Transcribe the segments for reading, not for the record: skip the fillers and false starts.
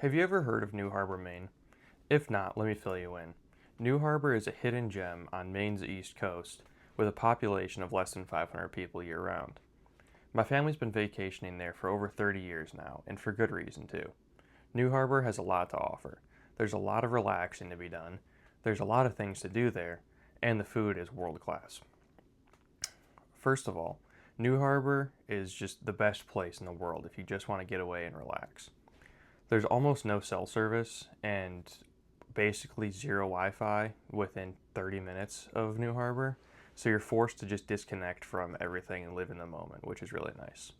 Have you ever heard of New Harbor, Maine? If not, let me fill you in. New Harbor is a hidden gem on Maine's east coast with a population of less than 500 people year round. My family's been vacationing there for over 30 years now, and for good reason too. New Harbor has a lot to offer. There's a lot of relaxing to be done, there's a lot of things to do there, and the food is world class. First of all, New Harbor is just the best place in the world if you just want to get away and relax. There's almost no cell service and basically zero Wi-Fi within 30 minutes of New Harbor. So you're forced to just disconnect from everything and live in the moment, which is really nice.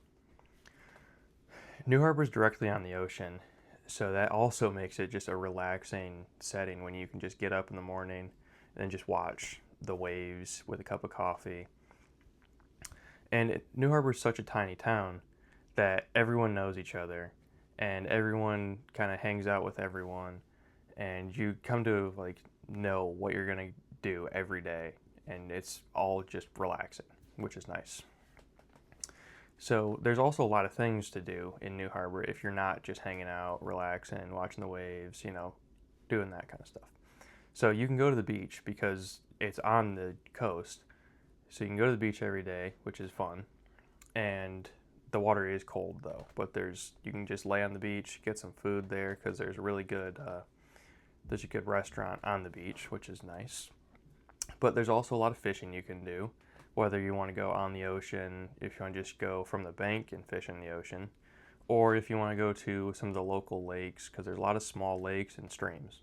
New Harbor is directly on the ocean, so that also makes it just a relaxing setting when you can just get up in the morning and just watch the waves with a cup of coffee. And New Harbor is such a tiny town that everyone knows each other and everyone kind of hangs out with everyone, and you come to like know what you're going to do every day, and it's all just relaxing, which is nice. So there's also a lot of things to do in New Harbor if you're not just hanging out, relaxing, watching the waves, doing that kind of stuff. So you can go to the beach because it's on the coast. So you can go to the beach every day, which is fun. And the water is cold though, but you can just lay on the beach, get some food there because there's a good restaurant on the beach, which is nice. But there's also a lot of fishing you can do, whether you want to go on the ocean, if you want to just go from the bank and fish in the ocean, or if you want to go to some of the local lakes, because there's a lot of small lakes and streams.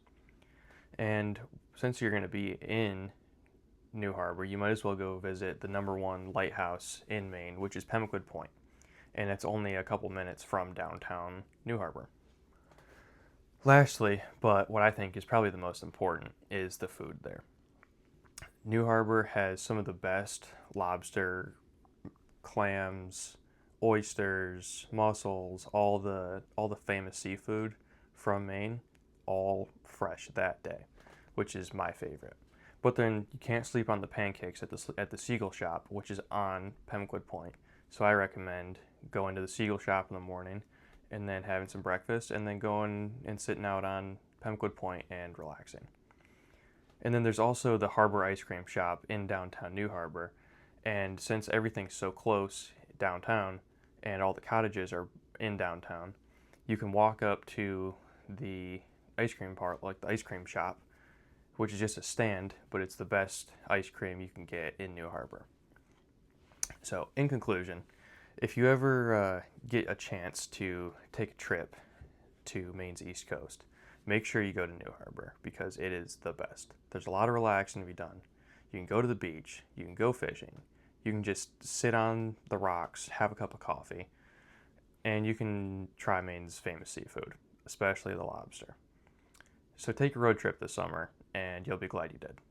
And since you're going to be in New Harbor, you might as well go visit the number one lighthouse in Maine, which is Pemaquid Point, and it's only a couple minutes from downtown New Harbor. Lastly, but what I think is probably the most important, is the food there. New Harbor has some of the best lobster, clams, oysters, mussels, all the famous seafood from Maine, all fresh that day, which is my favorite. But then you can't sleep on the pancakes at the Seagull Shop, which is on Pemaquid Point. So I recommend going to the Seagull Shop in the morning and then having some breakfast and then going and sitting out on Pemaquid Point and relaxing. And then there's also the Harbor Ice Cream Shop in downtown New Harbor. And since everything's so close downtown and all the cottages are in downtown, you can walk up to the ice cream part, like the ice cream shop, which is just a stand, but it's the best ice cream you can get in New Harbor. So, in conclusion, if you ever get a chance to take a trip to Maine's East Coast, make sure you go to New Harbor because it is the best. There's a lot of relaxing to be done. You can go to the beach, you can go fishing, you can just sit on the rocks, have a cup of coffee, and you can try Maine's famous seafood, especially the lobster. So take a road trip this summer, and you'll be glad you did.